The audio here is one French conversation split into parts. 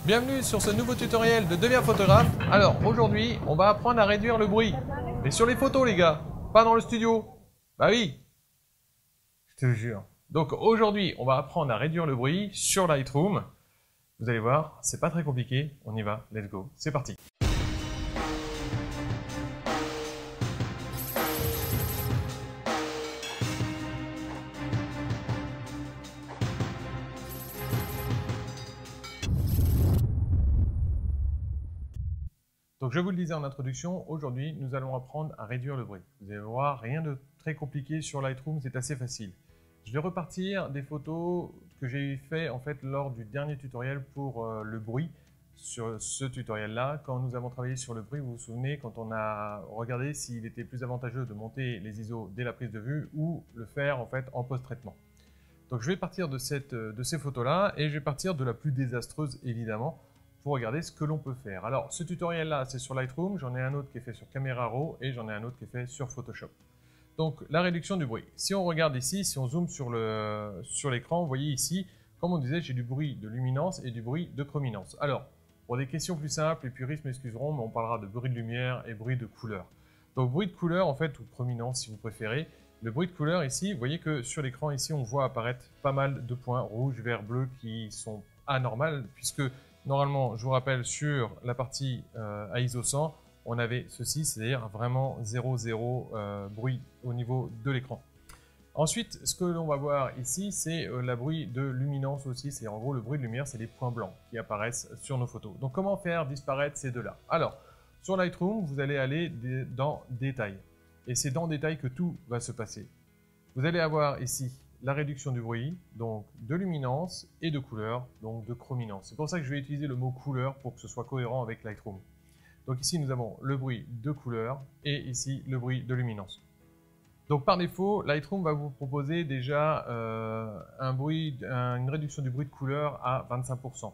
Bienvenue sur ce nouveau tutoriel de Deviens photographe. Alors aujourd'hui, on va apprendre à réduire le bruit. Mais sur les photos les gars, pas dans le studio. Bah oui, je te jure. Donc aujourd'hui, on va apprendre à réduire le bruit sur Lightroom. Vous allez voir, c'est pas très compliqué. On y va, let's go. C'est parti. Donc je vous le disais en introduction, aujourd'hui nous allons apprendre à réduire le bruit. Vous allez voir, rien de très compliqué sur Lightroom, c'est assez facile. Je vais repartir des photos que j'ai fait en fait lors du dernier tutoriel pour le bruit. Sur ce tutoriel-là, quand nous avons travaillé sur le bruit, vous vous souvenez, quand on a regardé s'il était plus avantageux de monter les ISO dès la prise de vue ou le faire en fait en post-traitement. Donc je vais partir de ces photos-là et je vais partir de la plus désastreuse évidemment, pour regarder ce que l'on peut faire. Alors, ce tutoriel-là, c'est sur Lightroom, j'en ai un autre qui est fait sur Camera Raw et j'en ai un autre qui est fait sur Photoshop. Donc, la réduction du bruit. Si on regarde ici, si on zoome sur l'écran, vous voyez ici, comme on disait, j'ai du bruit de luminance et du bruit de chrominance. Alors, pour des questions plus simples, les puristes m'excuseront, mais on parlera de bruit de lumière et bruit de couleur. Donc, bruit de couleur, en fait, ou chrominance si vous préférez. Le bruit de couleur ici, vous voyez que sur l'écran ici, on voit apparaître pas mal de points rouges, verts, bleus qui sont anormales, puisque normalement, je vous rappelle, sur la partie à ISO 100, on avait ceci, c'est-à-dire vraiment 0,0 bruit au niveau de l'écran. Ensuite, ce que l'on va voir ici, c'est le bruit de luminance aussi, c'est en gros le bruit de lumière, c'est les points blancs qui apparaissent sur nos photos. Donc comment faire disparaître ces deux-là? Alors, sur Lightroom, vous allez aller dans Détails. Et c'est dans Détails que tout va se passer. Vous allez avoir ici la réduction du bruit, donc de luminance et de couleur, donc de chrominance. C'est pour ça que je vais utiliser le mot couleur pour que ce soit cohérent avec Lightroom. Donc ici nous avons le bruit de couleur et ici le bruit de luminance. Donc par défaut, Lightroom va vous proposer déjà une réduction du bruit de couleur à 25%.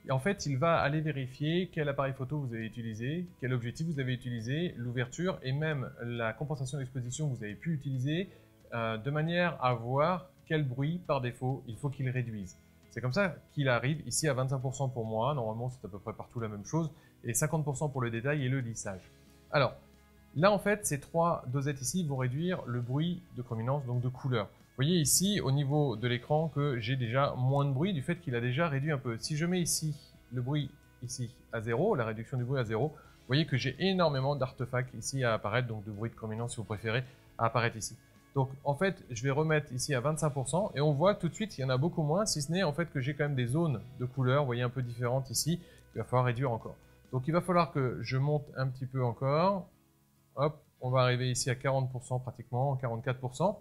Et en fait, il va aller vérifier quel appareil photo vous avez utilisé, quel objectif vous avez utilisé, l'ouverture et même la compensation d'exposition que vous avez pu utiliser, de manière à voir quel bruit par défaut il faut qu'il réduise. C'est comme ça qu'il arrive ici à 25% pour moi, normalement c'est à peu près partout la même chose, et 50% pour le détail et le lissage. Alors, là en fait ces trois dosettes ici vont réduire le bruit de chrominance, donc de couleur. Vous voyez ici au niveau de l'écran que j'ai déjà moins de bruit du fait qu'il a déjà réduit un peu. Si je mets ici le bruit ici à 0, la réduction du bruit à 0, vous voyez que j'ai énormément d'artefacts ici à apparaître, donc de bruit de chrominance si vous préférez, à apparaître ici. Donc en fait, je vais remettre ici à 25% et on voit tout de suite, il y en a beaucoup moins, si ce n'est en fait que j'ai quand même des zones de couleurs, vous voyez, un peu différentes ici, il va falloir réduire encore. Donc il va falloir que je monte un petit peu encore. Hop, on va arriver ici à 40% pratiquement, 44%.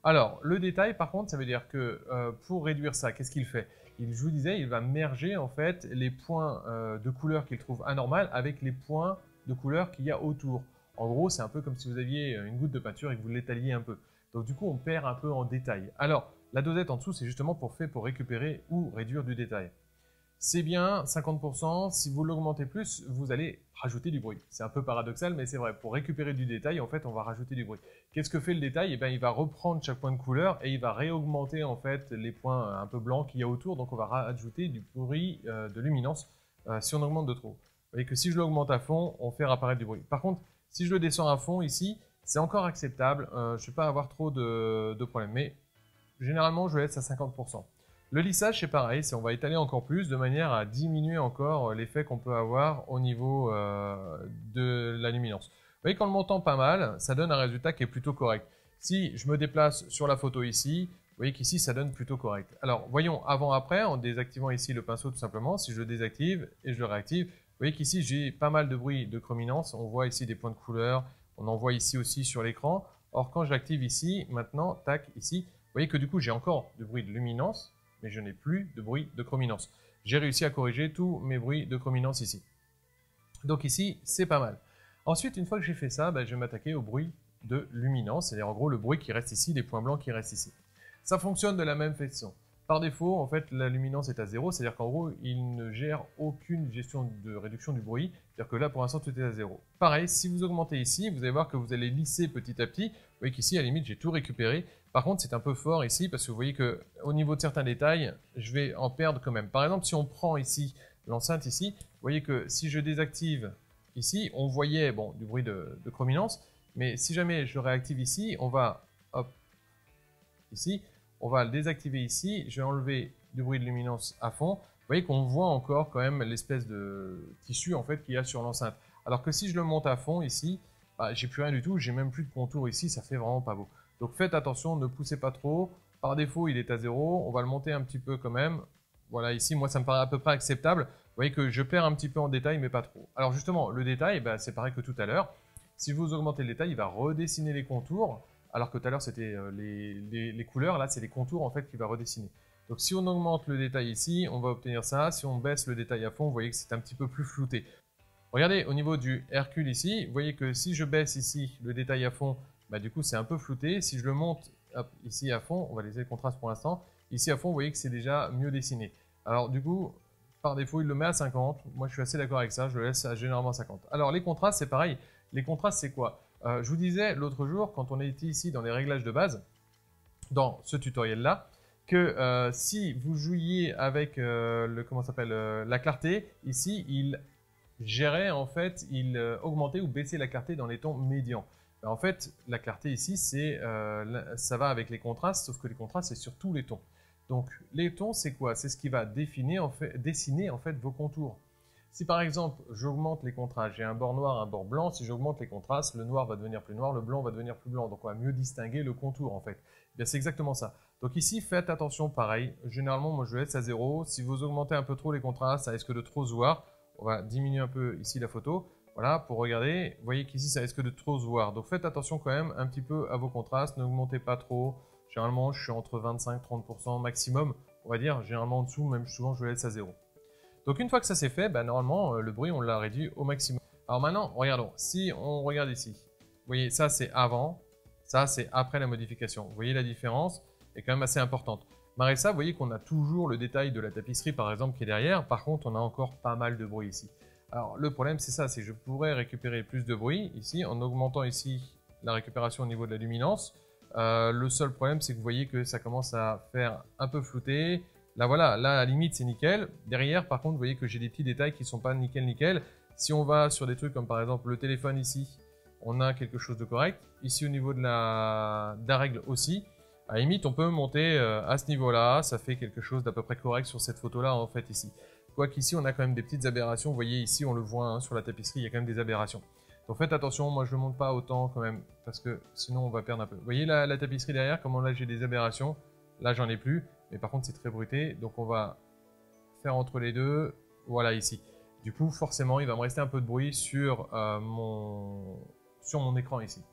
Alors, le détail par contre, ça veut dire que pour réduire ça, qu'est-ce qu'il fait? Je vous disais, il va merger en fait les points de couleur qu'il trouve anormal avec les points de couleur qu'il y a autour. En gros, c'est un peu comme si vous aviez une goutte de peinture et que vous l'étaliez un peu. Donc du coup, on perd un peu en détail. Alors, la dosette en dessous, c'est justement pour récupérer ou réduire du détail. C'est bien 50%, si vous l'augmentez plus, vous allez rajouter du bruit. C'est un peu paradoxal, mais c'est vrai. Pour récupérer du détail, en fait, on va rajouter du bruit. Qu'est-ce que fait le détail? Eh bien, il va reprendre chaque point de couleur et il va réaugmenter en fait les points un peu blancs qu'il y a autour. Donc, on va rajouter du bruit de luminance si on augmente de trop. Vous voyez que si je l'augmente à fond, on fait apparaître du bruit. Par contre, si je le descends à fond ici, c'est encore acceptable. Je ne vais pas avoir trop de problèmes. Mais généralement, je laisse à 50%. Le lissage, c'est pareil, on va étaler encore plus de manière à diminuer encore l'effet qu'on peut avoir au niveau de la luminance. Vous voyez qu'en le montant pas mal, ça donne un résultat qui est plutôt correct. Si je me déplace sur la photo ici, vous voyez qu'ici, ça donne plutôt correct. Alors, voyons avant-après, en désactivant ici le pinceau tout simplement. Si je le désactive et je le réactive, vous voyez qu'ici, j'ai pas mal de bruit de chrominance. On voit ici des points de couleur, on en voit ici aussi sur l'écran. Or, quand je l'active ici, maintenant, tac, ici, vous voyez que du coup, j'ai encore du bruit de luminance, mais je n'ai plus de bruit de chrominance. J'ai réussi à corriger tous mes bruits de chrominance ici. Donc ici, c'est pas mal. Ensuite, une fois que j'ai fait ça, je vais m'attaquer au bruit de luminance, c'est-à-dire en gros le bruit qui reste ici, les points blancs qui restent ici. Ça fonctionne de la même façon. Par défaut, en fait, la luminance est à 0, c'est-à-dire qu'en gros, il ne gère aucune gestion de réduction du bruit, c'est-à-dire que là, pour l'instant, tout est à 0. Pareil, si vous augmentez ici, vous allez voir que vous allez lisser petit à petit. Vous voyez qu'ici, à la limite, j'ai tout récupéré. Par contre, c'est un peu fort ici, parce que vous voyez qu'au niveau de certains détails, je vais en perdre quand même. Par exemple, si on prend ici l'enceinte ici, vous voyez que si je désactive ici, on voyait bon, du bruit de chrominance, mais si jamais je réactive ici, on va, hop, ici, on va le désactiver ici, je vais enlever du bruit de luminance à fond. Vous voyez qu'on voit encore quand même l'espèce de tissu en fait qu'il y a sur l'enceinte. Alors que si je le monte à fond ici, bah, j'ai plus rien du tout, j'ai même plus de contour ici, ça fait vraiment pas beau. Donc faites attention, ne poussez pas trop. Par défaut, il est à 0, on va le monter un petit peu quand même. Voilà, ici, moi, ça me paraît à peu près acceptable. Vous voyez que je perds un petit peu en détail, mais pas trop. Alors justement, le détail, bah, c'est pareil que tout à l'heure. Si vous augmentez le détail, il va redessiner les contours, alors que tout à l'heure, c'était les couleurs. Là, c'est les contours, en fait, qu'il va redessiner. Donc si on augmente le détail ici, on va obtenir ça. Si on baisse le détail à fond, vous voyez que c'est un petit peu plus flouté. Regardez, au niveau du Hercule ici, vous voyez que si je baisse ici le détail à fond, bah, du coup, c'est un peu flouté. Si je le monte hop, ici à fond, on va laisser le contraste pour l'instant. Ici à fond, vous voyez que c'est déjà mieux dessiné. Alors du coup, par défaut, il le met à 50. Moi, je suis assez d'accord avec ça. Je le laisse à généralement 50. Alors les contrastes, c'est pareil. Les contrastes, c'est quoi? Je vous disais l'autre jour, quand on était ici dans les réglages de base, dans ce tutoriel-là, que si vous jouiez avec comment s'appelle la clarté, ici, il gérait en fait, il augmentait ou baissait la clarté dans les tons médians. Ben, en fait, la clarté ici, ça va avec les contrastes, sauf que les contrastes, c'est sur tous les tons. Donc, les tons, c'est quoi? C'est ce qui va dessiner en fait vos contours. Si par exemple, j'augmente les contrastes, j'ai un bord noir, un bord blanc, si j'augmente les contrastes, le noir va devenir plus noir, le blanc va devenir plus blanc. Donc, on va mieux distinguer le contour en fait. Bien, c'est exactement ça. Donc ici, faites attention, pareil. Généralement, moi, je laisse à 0. Si vous augmentez un peu trop les contrastes, ça risque de trop se voir. On va diminuer un peu ici la photo. Voilà, pour regarder. Vous voyez qu'ici, ça risque de trop se voir. Donc faites attention quand même un petit peu à vos contrastes. N'augmentez pas trop. Généralement, je suis entre 25-30% maximum. On va dire, généralement en dessous, même souvent, je le laisse à 0. Donc une fois que ça c'est fait, bah, normalement, le bruit, on l'a réduit au maximum. Alors maintenant, regardons. Si on regarde ici, vous voyez, ça c'est avant. Ça, c'est après la modification. Vous voyez la différence est quand même assez importante. Marissa, vous voyez qu'on a toujours le détail de la tapisserie, par exemple, qui est derrière. Par contre, on a encore pas mal de bruit ici. Alors, le problème, c'est ça, c'est que je pourrais récupérer plus de bruit ici, en augmentant ici la récupération au niveau de la luminance. Le seul problème, c'est que vous voyez que ça commence à faire un peu flouter. Là, voilà, là, à la limite, c'est nickel. Derrière, par contre, vous voyez que j'ai des petits détails qui ne sont pas nickel. Si on va sur des trucs comme, par exemple, le téléphone ici, on a quelque chose de correct. Ici, au niveau de la règle aussi, à la limite, on peut monter à ce niveau-là. Ça fait quelque chose d'à peu près correct sur cette photo-là, en fait, ici. Quoiqu'ici, on a quand même des petites aberrations. Vous voyez, ici, on le voit hein, sur la tapisserie, il y a quand même des aberrations. Donc faites attention, moi, je ne le monte pas autant quand même, parce que sinon, on va perdre un peu. Vous voyez la tapisserie derrière, comment là, j'ai des aberrations. Là, j'en ai plus, mais par contre, c'est très bruité. Donc on va faire entre les deux. Voilà, ici. Du coup, forcément, il va me rester un peu de bruit sur mon écran ici.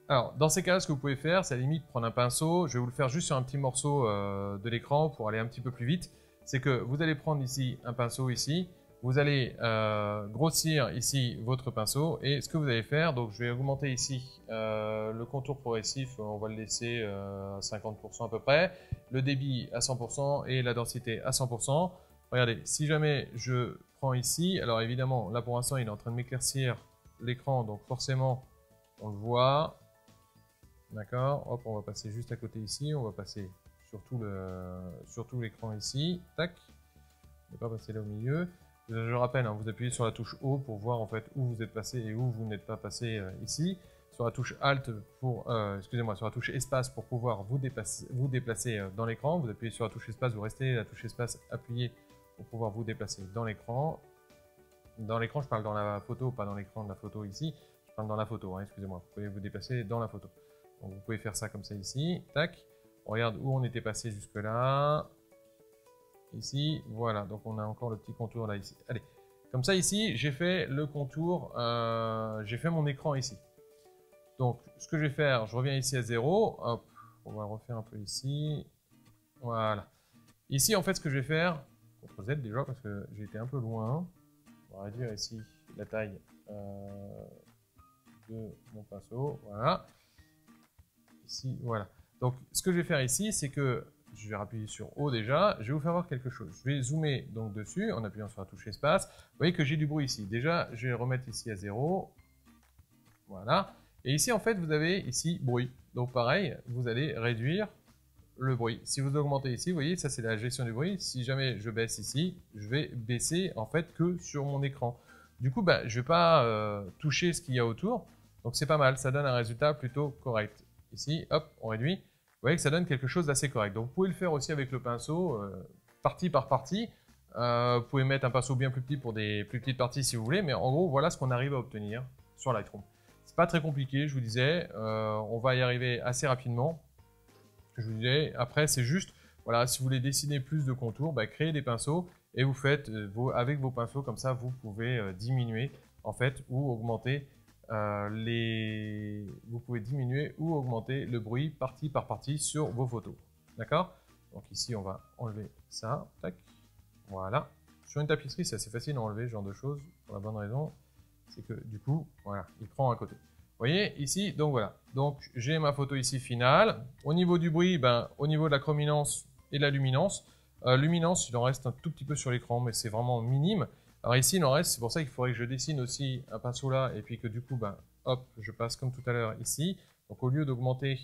Alors, dans ces cas-là, ce que vous pouvez faire, c'est à la limite prendre un pinceau. Je vais vous le faire juste sur un petit morceau de l'écran pour aller un petit peu plus vite. C'est que vous allez prendre ici un pinceau ici. Vous allez grossir ici votre pinceau. Et ce que vous allez faire, donc je vais augmenter ici le contour progressif. On va le laisser à 50% à peu près. Le débit à 100% et la densité à 100%. Regardez, si jamais je prends ici, alors évidemment, là pour l'instant, il est en train de m'éclaircir l'écran. Donc forcément, on le voit. D'accord, hop, on va passer juste à côté ici, on va passer sur tout l'écran ici, tac, on ne va pas passer là au milieu. Je rappelle, hein, vous appuyez sur la touche O pour voir en fait où vous êtes passé et où vous n'êtes pas passé ici. Sur la touche Alt pour, excusez-moi, sur la touche Espace pour pouvoir vous déplacer dans l'écran. Vous appuyez sur la touche Espace, vous restez la touche Espace appuyée pour pouvoir vous déplacer dans l'écran. Dans l'écran, je parle dans la photo, pas dans l'écran de la photo ici. Je parle dans la photo, hein, excusez-moi. Vous pouvez vous déplacer dans la photo. Donc vous pouvez faire ça comme ça ici, tac. On regarde où on était passé jusque là. Ici, voilà, donc on a encore le petit contour là ici. Allez, comme ça ici, j'ai fait le contour, j'ai fait mon écran ici. Donc ce que je vais faire, je reviens ici à 0, hop, on va refaire un peu ici. Voilà. Ici en fait ce que je vais faire, CTRL Z déjà parce que j'ai été un peu loin. On va réduire ici la taille de mon pinceau, voilà. Ici, voilà. Donc, ce que je vais faire ici, c'est que je vais appuyer sur O déjà. Je vais vous faire voir quelque chose. Je vais zoomer donc dessus en appuyant sur la touche espace. Vous voyez que j'ai du bruit ici. Déjà, je vais remettre ici à 0. Voilà. Et ici, en fait, vous avez ici bruit. Donc, pareil, vous allez réduire le bruit. Si vous augmentez ici, vous voyez, ça c'est la gestion du bruit. Si jamais je baisse ici, je vais baisser en fait que sur mon écran. Du coup, bah, je ne vais pas toucher ce qu'il y a autour. Donc c'est pas mal, ça donne un résultat plutôt correct. Ici, hop, on réduit. Vous voyez que ça donne quelque chose d'assez correct. Donc vous pouvez le faire aussi avec le pinceau, partie par partie. Vous pouvez mettre un pinceau bien plus petit pour des plus petites parties si vous voulez. Mais en gros, voilà ce qu'on arrive à obtenir sur Lightroom. C'est pas très compliqué, je vous disais. On va y arriver assez rapidement. Je vous disais, après c'est juste, voilà, si vous voulez dessiner plus de contours, bah, créez des pinceaux et vous faites avec vos pinceaux, comme ça vous pouvez diminuer en fait ou augmenter vous pouvez diminuer ou augmenter le bruit partie par partie sur vos photos. D'accord? Donc ici on va enlever ça, tac, voilà. Sur une tapisserie c'est assez facile à enlever ce genre de choses, pour la bonne raison, c'est que du coup, voilà, il prend à côté. Vous voyez ici, donc voilà. Donc j'ai ma photo ici finale. Au niveau du bruit, ben, au niveau de la chrominance et de la luminance, luminance, il en reste un tout petit peu sur l'écran, mais c'est vraiment minime. Alors ici, il en reste, c'est pour ça qu'il faudrait que je dessine aussi un pinceau là, et puis que du coup, ben, hop, je passe comme tout à l'heure ici. Donc au lieu d'augmenter,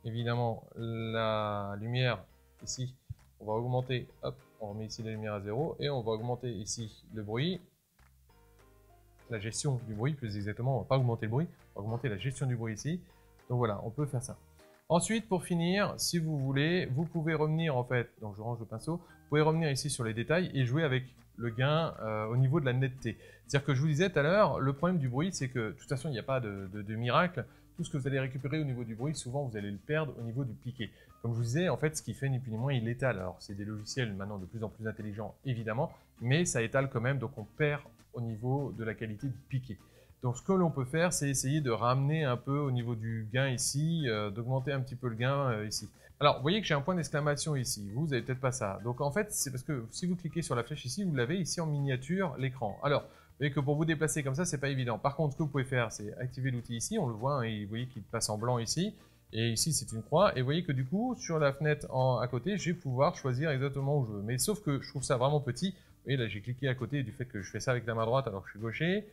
évidemment, la lumière ici, on va augmenter, hop, on remet ici la lumière à 0, et on va augmenter ici le bruit, la gestion du bruit, plus exactement, on va pas augmenter le bruit, on va augmenter la gestion du bruit ici. Donc voilà, on peut faire ça. Ensuite, pour finir, si vous voulez, vous pouvez revenir en fait, donc je range le pinceau, vous pouvez revenir ici sur les détails et jouer avec le gain au niveau de la netteté. C'est-à-dire que je vous disais tout à l'heure, le problème du bruit, c'est que de toute façon, il n'y a pas de miracle. Tout ce que vous allez récupérer au niveau du bruit, souvent vous allez le perdre au niveau du piqué. Comme je vous disais, en fait, ce qui fait ni plus ni moins, il étale. Alors, c'est des logiciels maintenant de plus en plus intelligents, évidemment, mais ça étale quand même, donc on perd au niveau de la qualité du piqué. Donc, ce que l'on peut faire, c'est essayer de ramener un peu au niveau du gain ici, d'augmenter un petit peu le gain ici. Alors, vous voyez que j'ai un point d'exclamation ici. Vous n'avez peut-être pas ça. Donc, en fait, c'est parce que si vous cliquez sur la flèche ici, vous l'avez ici en miniature, l'écran. Alors, vous voyez que pour vous déplacer comme ça, c'est pas évident. Par contre, ce que vous pouvez faire, c'est activer l'outil ici. On le voit, hein, et vous voyez qu'il passe en blanc ici. Et ici, c'est une croix. Et vous voyez que du coup, sur la fenêtre à côté, je vais pouvoir choisir exactement où je veux. Mais sauf que je trouve ça vraiment petit. Vous voyez, là, j'ai cliqué à côté du fait que je fais ça avec la main droite alors que je suis gaucher.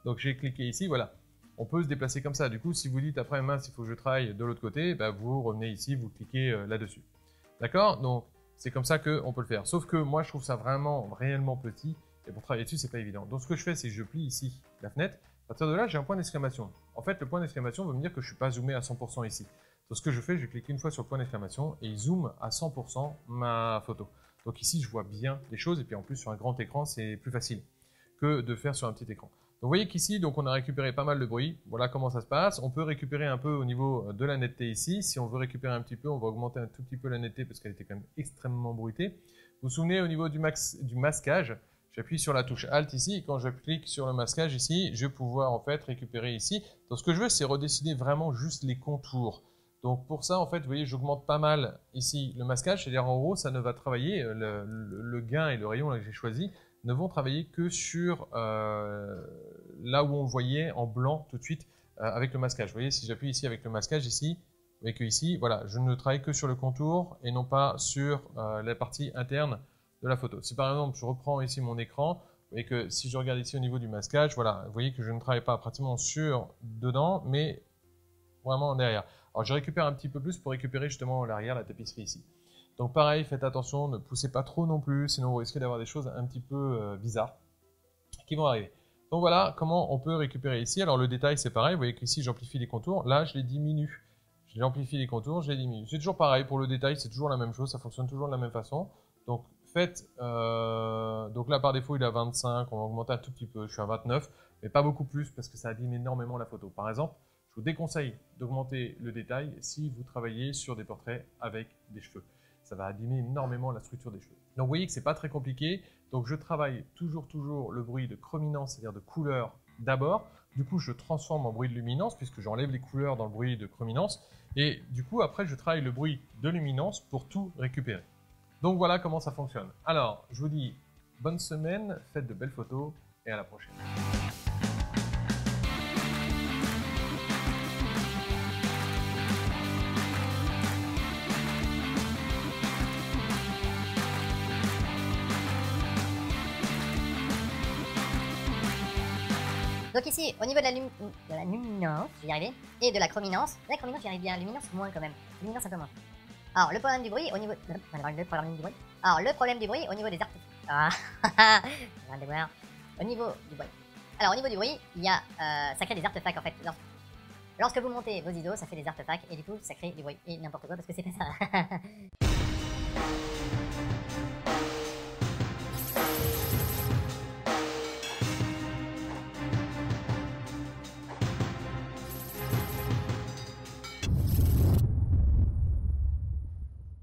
Donc, j'ai cliqué ici, voilà. On peut se déplacer comme ça. Du coup, si vous dites après, mince, il faut que je travaille de l'autre côté, bah, vous revenez ici, vous cliquez là-dessus. D'accord? Donc, c'est comme ça qu'on peut le faire. Sauf que moi, je trouve ça vraiment, réellement petit. Et pour travailler dessus, c'est pas évident. Donc, ce que je fais, c'est que je plie ici la fenêtre. À partir de là, j'ai un point d'exclamation. En fait, le point d'exclamation veut me dire que je ne suis pas zoomé à 100% ici. Donc, ce que je fais, je clique une fois sur le point d'exclamation et il zoome à 100% ma photo. Donc ici, je vois bien les choses. Et puis en plus, sur un grand écran, c'est plus facile que de faire sur un petit écran. Donc, vous voyez qu'ici, donc, on a récupéré pas mal de bruit. Voilà comment ça se passe. On peut récupérer un peu au niveau de la netteté ici. Si on veut récupérer un petit peu, on va augmenter un tout petit peu la netteté parce qu'elle était quand même extrêmement bruitée. Vous vous souvenez au niveau du masquage, j'appuie sur la touche Alt ici, et quand je clique sur le masquage ici, je vais pouvoir en fait récupérer ici. Donc ce que je veux, c'est redessiner vraiment juste les contours. Donc pour ça, en fait, vous voyez, j'augmente pas mal ici le masquage, c'est-à-dire en gros, ça ne va travailler, le gain et le rayon là, que j'ai choisi, ne vont travailler que sur là où on voyait en blanc tout de suite avec le masquage. Vous voyez, si j'appuie ici avec le masquage ici, vous voyez que ici, voilà, je ne travaille que sur le contour et non pas sur la partie interne de la photo. Si par exemple je reprends ici mon écran, vous voyez que si je regarde ici au niveau du masquage, voilà, vous voyez que je ne travaille pas pratiquement sur dedans, mais vraiment derrière. Alors je récupère un petit peu plus pour récupérer justement l'arrière, la tapisserie ici. Donc pareil, faites attention, ne poussez pas trop non plus, sinon vous risquez d'avoir des choses un petit peu bizarres qui vont arriver. Donc voilà comment on peut récupérer ici. Alors le détail c'est pareil, vous voyez qu'ici j'amplifie les contours, là je les diminue. J'amplifie les contours, je les diminue. C'est toujours pareil pour le détail, c'est toujours la même chose, ça fonctionne toujours de la même façon. Donc faites, donc là par défaut il est à 25, on va augmenter un tout petit peu, je suis à 29, mais pas beaucoup plus parce que ça abîme énormément la photo. Par exemple, je vous déconseille d'augmenter le détail si vous travaillez sur des portraits avec des cheveux. Ça va abîmer énormément la structure des cheveux. Donc vous voyez que c'est pas très compliqué, donc je travaille toujours le bruit de chrominance, c'est-à-dire de couleur d'abord. Du coup je transforme en bruit de luminance puisque j'enlève les couleurs dans le bruit de chrominance, et du coup après je travaille le bruit de luminance pour tout récupérer. Donc voilà comment ça fonctionne. Alors, je vous dis bonne semaine, faites de belles photos et à la prochaine. Donc ici, au niveau de la luminance, je vais y arriver, et de la chrominance j'y arrive bien, luminance moins quand même, luminance un peu moins. Alors, le problème du bruit au niveau... Alors, le problème du bruit au niveau des artefacts... Ah, au niveau du bruit. Alors, au niveau du bruit, il y a... ça crée des artefacts, en fait. Lorsque vous montez vos ISO, ça fait des artefacts, et du coup, ça crée du bruit. Et n'importe quoi, parce que c'est pas ça.